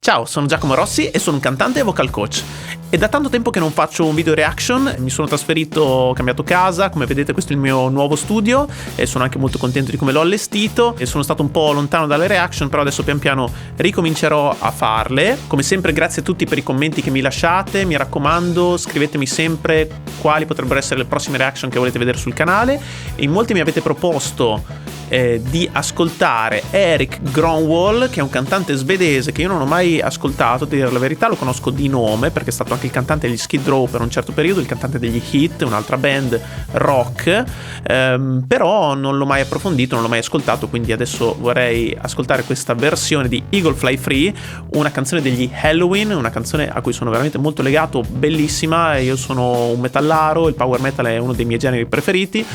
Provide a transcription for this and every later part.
Ciao, sono Giacomo Rossi e sono un cantante e vocal coach. È da tanto tempo che non faccio un video reaction, mi sono trasferito, ho cambiato casa, come vedete questo è il mio nuovo studio e sono anche molto contento di come l'ho allestito e sono stato un po' lontano dalle reaction, però adesso pian piano ricomincerò a farle. Come sempre grazie a tutti per i commenti che mi lasciate, mi raccomando scrivetemi sempre quali potrebbero essere le prossime reaction che volete vedere sul canale. E in molti mi avete proposto di ascoltare Erik Grönwall, che è un cantante svedese che io non ho mai ascoltato, a dire la verità. Lo conosco di nome perché è stato anche il cantante degli Skid Row per un certo periodo, il cantante degli Hit, un'altra band rock, però non l'ho mai approfondito, non l'ho mai ascoltato, quindi adesso vorrei ascoltare questa versione di Eagle Fly Free, una canzone degli Helloween, una canzone a cui sono veramente molto legato, bellissima. Io sono un metallaro, il power metal è uno dei miei generi preferiti,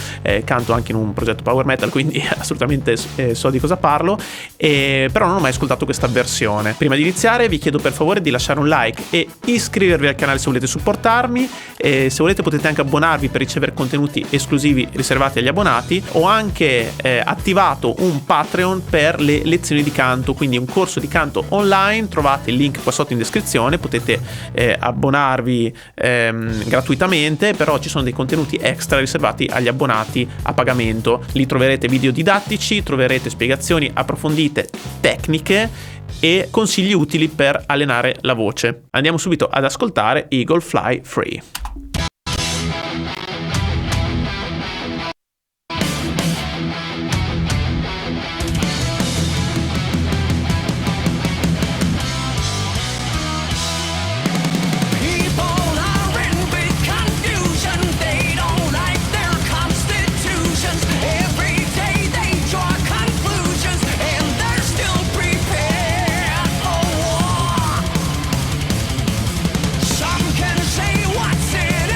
canto anche in un progetto power metal, quindi assolutamente so di cosa parlo, però non ho mai ascoltato questa versione. Prima di iniziare vi chiedo per favore di lasciare un like e iscrivervi al canale se volete supportarmi, e se volete potete anche abbonarvi per ricevere contenuti esclusivi riservati agli abbonati. Ho anche attivato un Patreon per le lezioni di canto, quindi un corso di canto online, trovate il link qua sotto in descrizione, potete abbonarvi gratuitamente, però ci sono dei contenuti extra riservati agli abbonati a pagamento. Lì troverete video didattici, troverete spiegazioni approfondite, tecniche e consigli utili per allenare la voce. Andiamo subito ad ascoltare Eagle Fly Free. Some can say what's it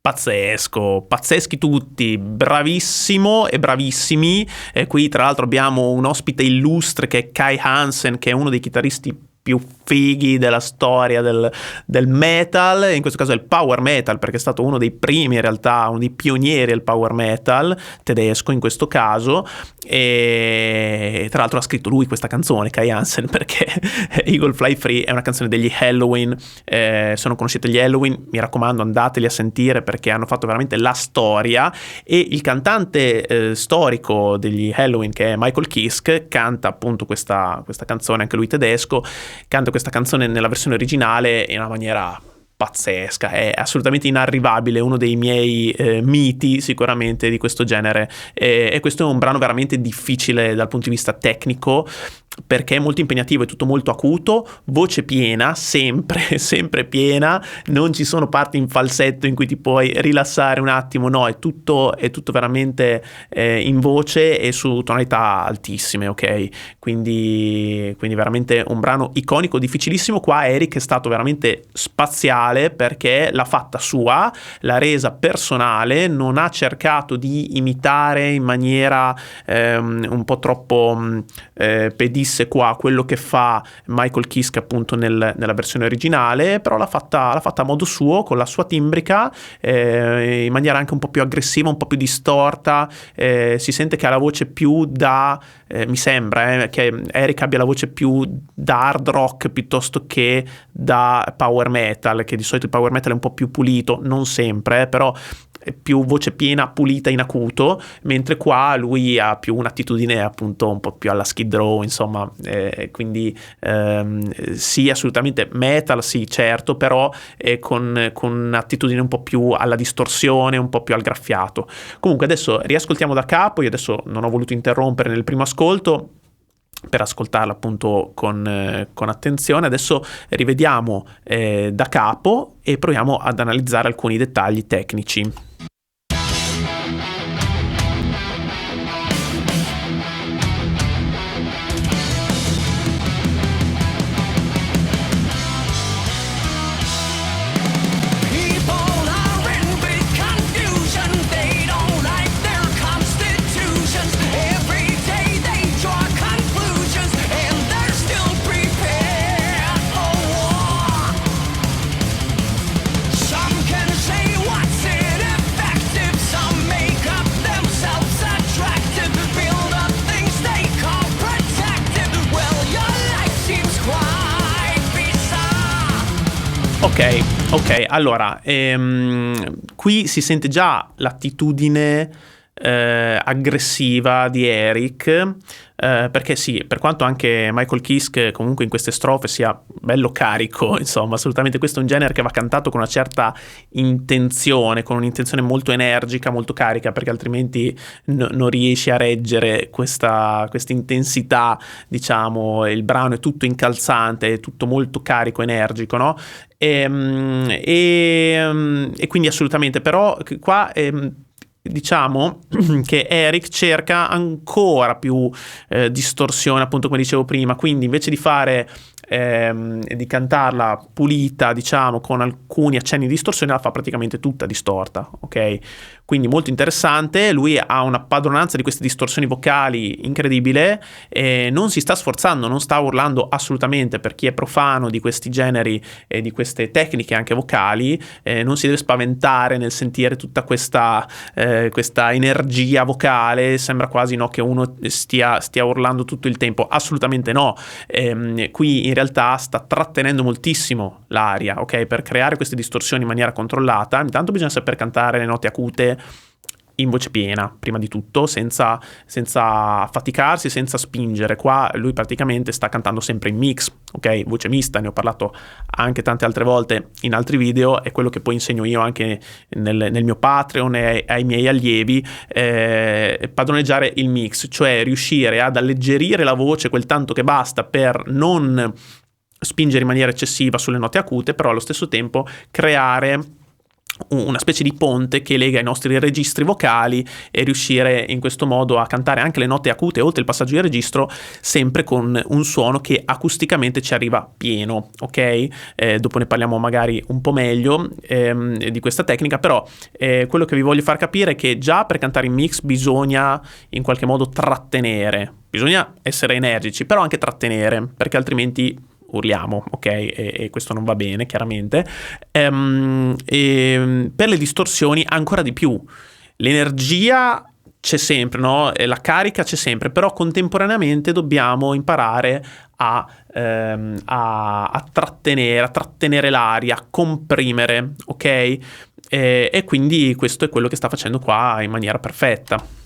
Pazzesco, pazzeschi tutti, bravissimo e bravissimi. Qui tra l'altro abbiamo un ospite illustre che è Kai Hansen, che è uno dei chitarristi più fighi della storia del metal, in questo caso è il power metal, perché è stato uno dei primi, in realtà uno dei pionieri del power metal tedesco in questo caso, e tra l'altro ha scritto lui questa canzone, Kai Hansen, perché Eagle Fly Free è una canzone degli Helloween. Se non conoscete gli Helloween, mi raccomando, andateli a sentire perché hanno fatto veramente la storia, e il cantante storico degli Helloween, che è Michael Kiske, canta appunto questa canzone, anche lui tedesco. Canta questa canzone nella versione originale in una maniera pazzesca, è assolutamente inarrivabile, uno dei miei miti sicuramente di questo genere, e questo è un brano veramente difficile dal punto di vista tecnico, perché è molto impegnativo, è tutto molto acuto, voce piena, sempre piena, non ci sono parti in falsetto in cui ti puoi rilassare un attimo, no, è tutto veramente in voce e su tonalità altissime, ok? Quindi veramente un brano iconico, difficilissimo. Qua Eric è stato veramente spaziale perché l'ha fatta sua, l'ha resa personale, non ha cercato di imitare in maniera un po' troppo pedissequa quello che fa Michael Kiske appunto nella versione originale, però l'ha fatta a modo suo, con la sua timbrica, in maniera anche un po' più aggressiva, un po' più distorta. Si sente che ha la voce più da mi sembra che Eric abbia la voce più da hard rock piuttosto che da power metal, che di solito il power metal è un po' più pulito, non sempre, però più voce piena, pulita in acuto, mentre qua lui ha più un'attitudine appunto un po' più alla Skid Row, insomma, quindi sì, assolutamente metal, sì, certo, però con un'attitudine un po' più alla distorsione, un po' più al graffiato. Comunque adesso riascoltiamo da capo. Io adesso non ho voluto interrompere nel primo ascolto per ascoltarla appunto con attenzione. Adesso rivediamo da capo e proviamo ad analizzare alcuni dettagli tecnici. Ok, allora, qui si sente già l'attitudine aggressiva di Eric, perché sì, per quanto anche Michael Kiske comunque in queste strofe sia bello carico, insomma, assolutamente questo è un genere che va cantato con una certa intenzione, con un'intenzione molto energica, molto carica, perché altrimenti non riesci a reggere questa intensità, diciamo. Il brano è tutto incalzante, è tutto molto carico, energico, no? E quindi assolutamente, però qua diciamo che Eric cerca ancora più distorsione, appunto come dicevo prima, quindi invece di fare di cantarla pulita, diciamo, con alcuni accenni di distorsione, la fa praticamente tutta distorta, ok? Quindi molto interessante. Lui ha una padronanza di queste distorsioni vocali incredibile, e non si sta sforzando, non sta urlando assolutamente. Per chi è profano di questi generi e di queste tecniche anche vocali, non si deve spaventare nel sentire tutta questa energia vocale. Sembra quasi, no, che uno stia urlando tutto il tempo. Assolutamente no. Qui in realtà sta trattenendo moltissimo l'aria, ok? Per creare queste distorsioni in maniera controllata, intanto bisogna saper cantare le note acute in voce piena, prima di tutto, senza affaticarsi, senza spingere. Qua lui praticamente sta cantando sempre in mix, ok? Voce mista, ne ho parlato anche tante altre volte in altri video, è quello che poi insegno io anche nel mio Patreon e ai miei allievi, padroneggiare il mix, cioè riuscire ad alleggerire la voce quel tanto che basta per non spingere in maniera eccessiva sulle note acute, però allo stesso tempo creare una specie di ponte che lega i nostri registri vocali e riuscire in questo modo a cantare anche le note acute oltre il passaggio di registro, sempre con un suono che acusticamente ci arriva pieno, ok? Dopo ne parliamo magari un po' meglio di questa tecnica, però quello che vi voglio far capire è che già per cantare in mix bisogna in qualche modo trattenere, bisogna essere energici, però anche trattenere, perché altrimenti urliamo, ok? E questo non va bene, chiaramente. E per le distorsioni ancora di più. L'energia c'è sempre, no? La carica c'è sempre, però contemporaneamente dobbiamo imparare a trattenere l'aria, a comprimere, ok? E quindi questo è quello che sta facendo qua in maniera perfetta.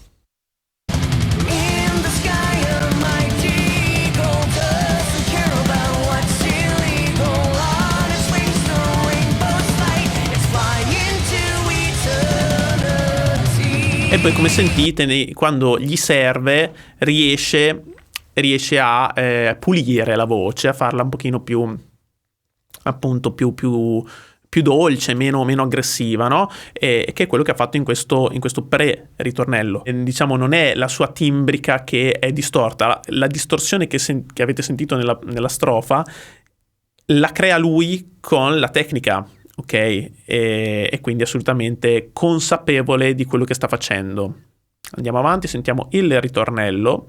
E poi, come sentite, quando gli serve riesce a pulire la voce, a farla un pochino più, appunto, più dolce, meno aggressiva, no? E che è quello che ha fatto in questo pre-ritornello. Diciamo, non è la sua timbrica che è distorta, la distorsione che avete sentito nella strofa la crea lui con la tecnica. Ok, e quindi assolutamente consapevole di quello che sta facendo. Andiamo avanti, sentiamo il ritornello.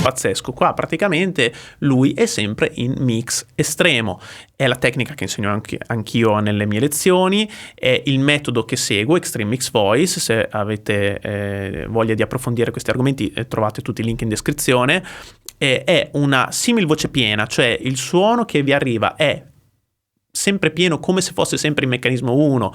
Pazzesco. Qua praticamente lui è sempre in mix estremo. È la tecnica che insegno anch'io nelle mie lezioni, è il metodo che seguo, Extreme Mix Voice. Se avete voglia di approfondire questi argomenti trovate tutti i link in descrizione. È una simil voce piena, cioè il suono che vi arriva è sempre pieno, come se fosse sempre in meccanismo 1,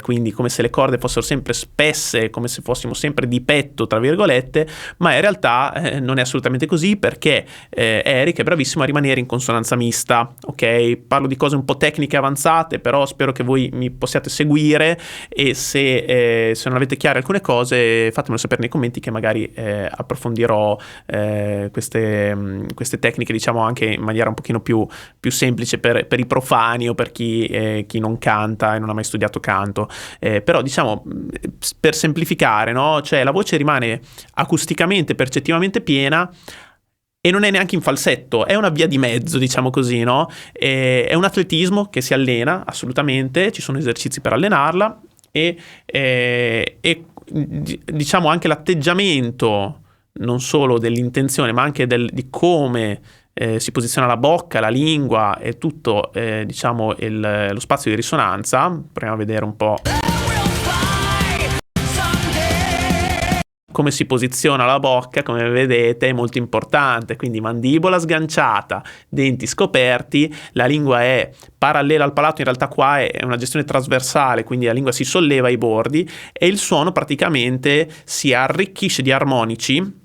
quindi come se le corde fossero sempre spesse, come se fossimo sempre di petto, tra virgolette, ma in realtà non è assolutamente così, perché Eric è bravissimo a rimanere in consonanza mista, ok? Parlo di cose un po' tecniche avanzate, però spero che voi mi possiate seguire, e se non avete chiare alcune cose fatemelo sapere nei commenti, che magari approfondirò queste tecniche, diciamo, anche in maniera un pochino più semplice per i profani o per chi non canta e non ha mai studiato canto, però diciamo, per semplificare, no? Cioè la voce rimane acusticamente, percettivamente piena e non è neanche in falsetto, è una via di mezzo, diciamo così, no? È un atletismo che si allena assolutamente, ci sono esercizi per allenarla, e diciamo anche l'atteggiamento non solo dell'intenzione ma anche di come si posiziona la bocca, la lingua e tutto, diciamo, lo spazio di risonanza. Proviamo a vedere un po' come si posiziona la bocca. Come vedete è molto importante, quindi mandibola sganciata, denti scoperti, la lingua è parallela al palato, in realtà qua è una gestione trasversale, quindi la lingua si solleva ai bordi e il suono praticamente si arricchisce di armonici,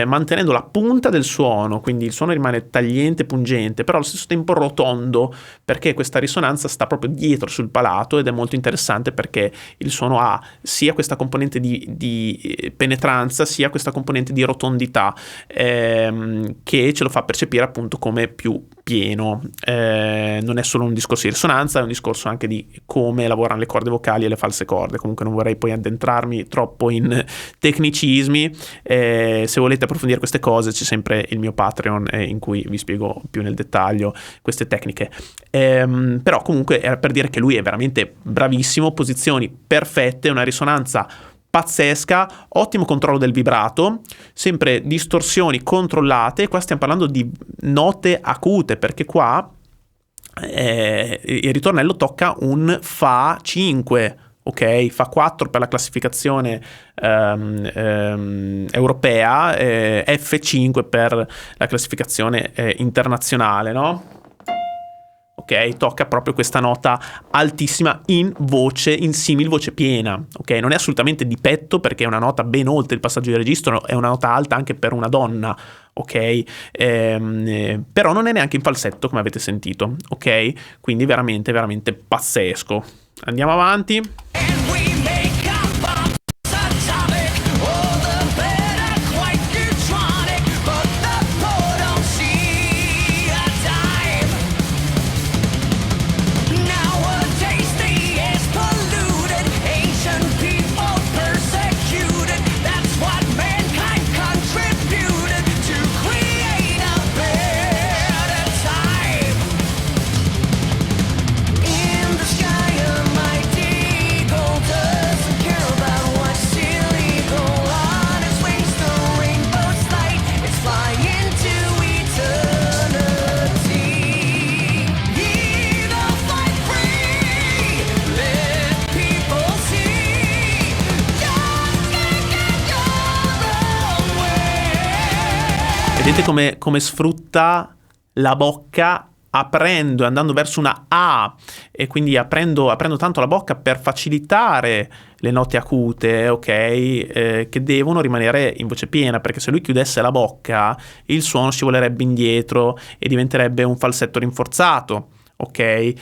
mantenendo la punta del suono, quindi il suono rimane tagliente, pungente, però allo stesso tempo rotondo, perché questa risonanza sta proprio dietro sul palato, ed è molto interessante perché il suono ha sia questa componente di penetranza, sia questa componente di rotondità, che ce lo fa percepire appunto come più pieno. Non è solo un discorso di risonanza, è un discorso anche di come lavorano le corde vocali e le false corde. Comunque non vorrei poi addentrarmi troppo in tecnicismi. Se volete approfondire queste cose c'è sempre il mio Patreon, in cui vi spiego più nel dettaglio queste tecniche, però comunque era per dire che lui è veramente bravissimo, posizioni perfette, una risonanza pazzesca, ottimo controllo del vibrato, sempre distorsioni controllate. Qua stiamo parlando di note acute, perché qua il ritornello tocca un Fa 5, ok, Fa 4 per la classificazione europea, F5 per la classificazione internazionale, no? ok? Tocca proprio questa nota altissima in simil voce piena, ok? Non è assolutamente di petto, perché è una nota ben oltre il passaggio di registro, è una nota alta anche per una donna, ok? Però non è neanche in falsetto, come avete sentito, ok? Quindi veramente, veramente pazzesco. Andiamo avanti. Vedete come sfrutta la bocca aprendo e andando verso una A, e quindi aprendo tanto la bocca per facilitare le note acute, ok? Che devono rimanere in voce piena, perché se lui chiudesse la bocca il suono scivolerebbe indietro e diventerebbe un falsetto rinforzato. Ok,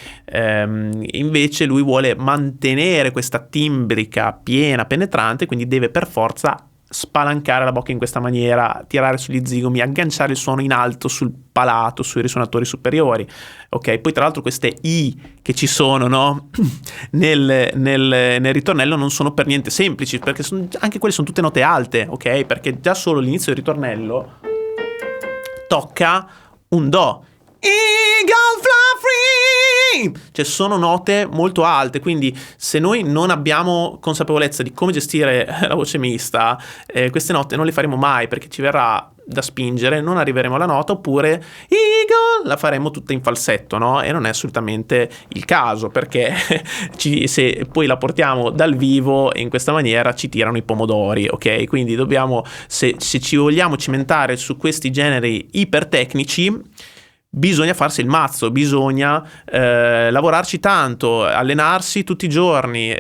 invece lui vuole mantenere questa timbrica piena, penetrante, quindi deve per forza spalancare la bocca in questa maniera, tirare sugli zigomi, agganciare il suono in alto sul palato, sui risuonatori superiori. Ok, poi tra l'altro queste I che ci sono, no? nel ritornello non sono per niente semplici, perché anche quelle sono tutte note alte, ok? Perché già solo l'inizio del ritornello tocca un Do. Eagle fly free! Cioè sono note molto alte, quindi se noi non abbiamo consapevolezza di come gestire la voce mista, queste note non le faremo mai, perché ci verrà da spingere, non arriveremo alla nota, oppure Eagle la faremo tutta in falsetto, no? E non è assolutamente il caso, perché se poi la portiamo dal vivo in questa maniera ci tirano i pomodori, ok? Quindi dobbiamo, se ci vogliamo cimentare su questi generi ipertecnici, bisogna farsi il mazzo, bisogna lavorarci tanto, allenarsi tutti i giorni,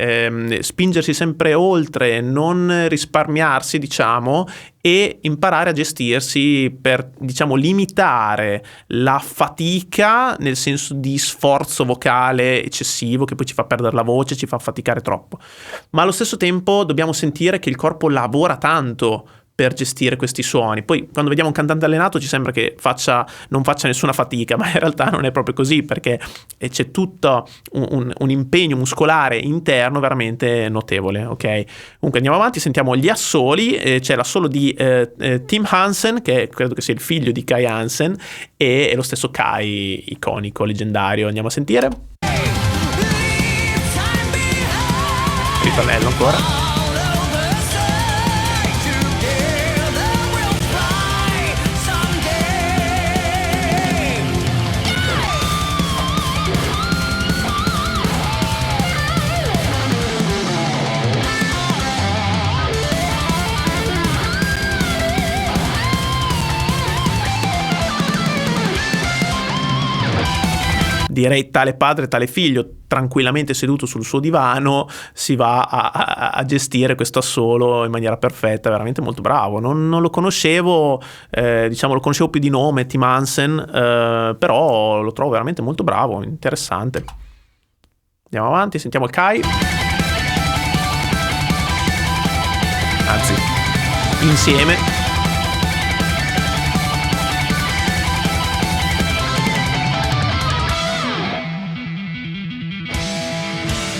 spingersi sempre oltre, non risparmiarsi, diciamo, e imparare a gestirsi per, diciamo, limitare la fatica, nel senso di sforzo vocale eccessivo che poi ci fa perdere la voce, ci fa faticare troppo. Ma allo stesso tempo dobbiamo sentire che il corpo lavora tanto per gestire questi suoni. Poi quando vediamo un cantante allenato ci sembra che non faccia nessuna fatica, ma in realtà non è proprio così, perché c'è tutto un impegno muscolare interno veramente notevole, ok? Comunque andiamo avanti, sentiamo gli assoli. C'è l'assolo di Tim Hansen, che credo che sia il figlio di Kai Hansen, e lo stesso Kai, iconico, leggendario. Andiamo a sentire. Ritornello ancora. Direi tale padre, tale figlio, tranquillamente seduto sul suo divano, si va a gestire questo assolo in maniera perfetta, veramente molto bravo. Non lo conoscevo, diciamo lo conoscevo più di nome, Tim Hansen, però lo trovo veramente molto bravo, interessante. Andiamo avanti, sentiamo il Kai. Anzi, insieme.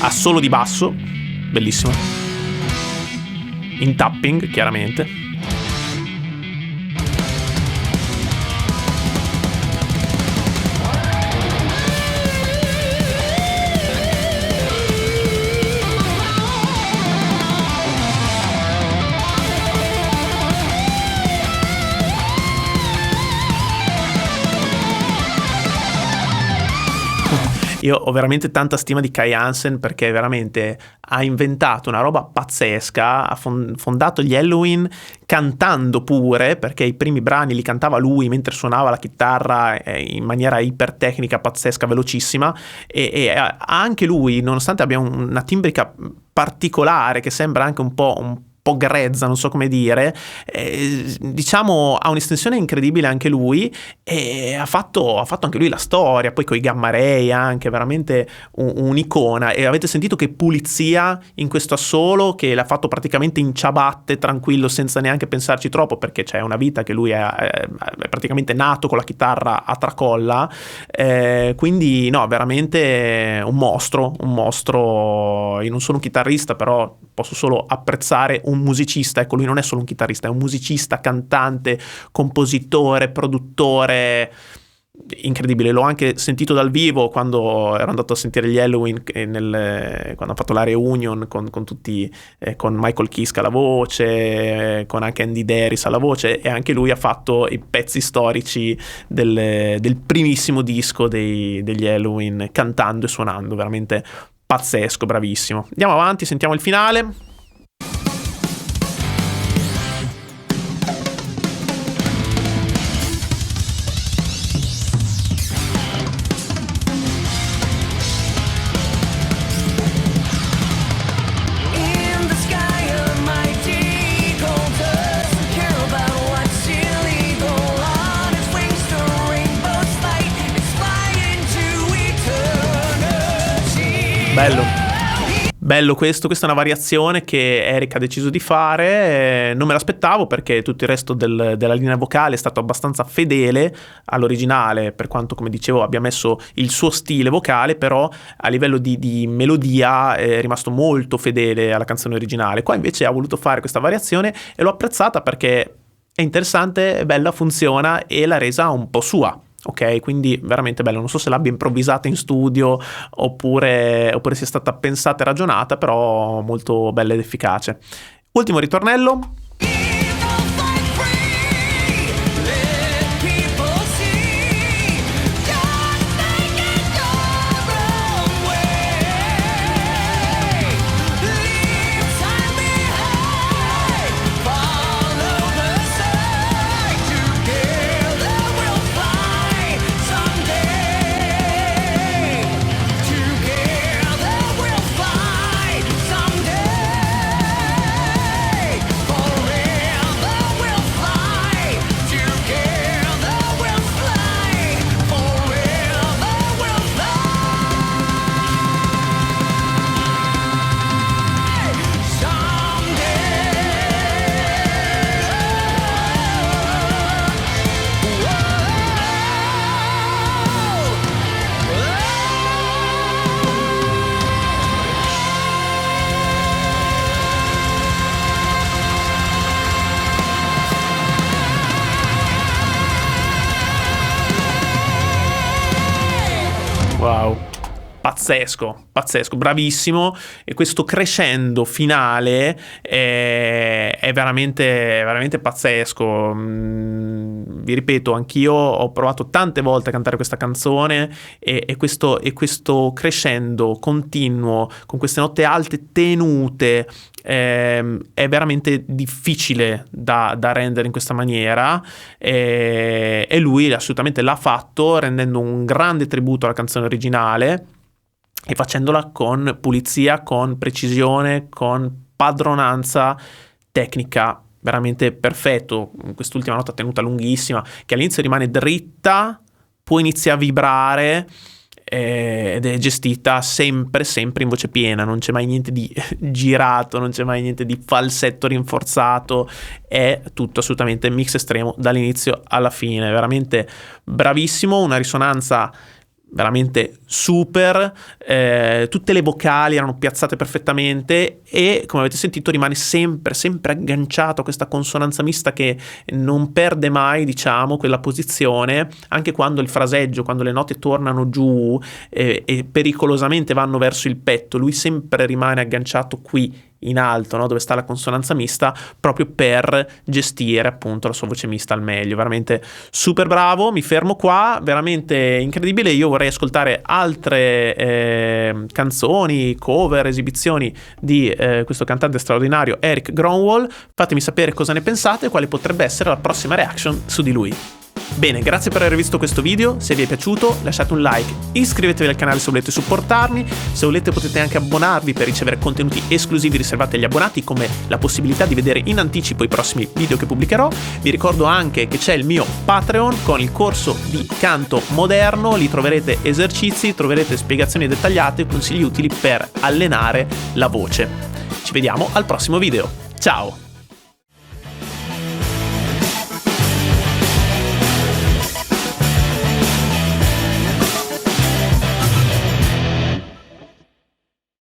Assolo di basso, bellissimo, in tapping chiaramente. Io ho veramente tanta stima di Kai Hansen perché veramente ha inventato una roba pazzesca, ha fondato gli Helloween cantando pure, perché i primi brani li cantava lui mentre suonava la chitarra in maniera ipertecnica, pazzesca, velocissima, e anche lui, nonostante abbia una timbrica particolare che sembra anche un po' grezza, non so come dire, diciamo ha un'estensione incredibile anche lui, e ha fatto anche lui la storia, poi con i Gamma Ray anche, veramente un'icona. E avete sentito che pulizia in questo assolo, che l'ha fatto praticamente in ciabatte, tranquillo, senza neanche pensarci troppo, perché c'è una vita che lui è praticamente nato con la chitarra a tracolla, quindi no, veramente un mostro. Io non sono un chitarrista, però posso solo apprezzare un musicista. Ecco, lui non è solo un chitarrista, è un musicista, cantante, compositore, produttore, incredibile. L'ho anche sentito dal vivo quando ero andato a sentire gli Helloween, quando hanno fatto la reunion con tutti, con Michael Kiske alla voce, con anche Andy Daris alla voce, e anche lui ha fatto i pezzi storici del primissimo disco degli Helloween, cantando e suonando, veramente pazzesco, bravissimo. Andiamo avanti, sentiamo il finale. Bello questo, questa è una variazione che Eric ha deciso di fare, non me l'aspettavo perché tutto il resto della linea vocale è stato abbastanza fedele all'originale, per quanto, come dicevo, abbia messo il suo stile vocale, però a livello di melodia è rimasto molto fedele alla canzone originale. Qua invece ha voluto fare questa variazione e l'ho apprezzata perché è interessante, è bella, funziona e l'ha resa un po' sua. Ok, quindi veramente bello. Non so se l'abbia improvvisata in studio oppure sia stata pensata e ragionata, però molto bella ed efficace. Ultimo ritornello. Wow, pazzesco, bravissimo. E questo crescendo finale è veramente pazzesco. Vi ripeto, anch'io ho provato tante volte a cantare questa canzone e questo crescendo continuo con queste note alte tenute è veramente difficile da rendere in questa maniera, e lui assolutamente l'ha fatto, rendendo un grande tributo alla canzone originale e facendola con pulizia, con precisione, con padronanza tecnica, veramente perfetto. Quest'ultima nota tenuta lunghissima, che all'inizio rimane dritta, poi inizia a vibrare, ed è gestita sempre in voce piena, non c'è mai niente di girato, non c'è mai niente di falsetto rinforzato, è tutto assolutamente mix estremo dall'inizio alla fine. Veramente bravissimo, una risonanza veramente super, tutte le vocali erano piazzate perfettamente e, come avete sentito, rimane sempre agganciato a questa consonanza mista che non perde mai, diciamo, quella posizione, anche quando il fraseggio, quando le note tornano giù e pericolosamente vanno verso il petto, lui sempre rimane agganciato qui in alto, no? Dove sta la consonanza mista, proprio per gestire appunto la sua voce mista al meglio. Veramente super bravo. Mi fermo qua, veramente incredibile. Io vorrei ascoltare altre canzoni, cover, esibizioni di questo cantante straordinario Eric Gronwall. Fatemi sapere cosa ne pensate e quale potrebbe essere la prossima reaction su di lui. Bene, grazie per aver visto questo video. Se vi è piaciuto lasciate un like, iscrivetevi al canale se volete supportarmi. Se volete potete anche abbonarvi per ricevere contenuti esclusivi riservati agli abbonati, come la possibilità di vedere in anticipo i prossimi video che pubblicherò. Vi ricordo anche che c'è il mio Patreon con il corso di canto moderno. Lì troverete esercizi, troverete spiegazioni dettagliate e consigli utili per allenare la voce. Ci vediamo al prossimo video. Ciao!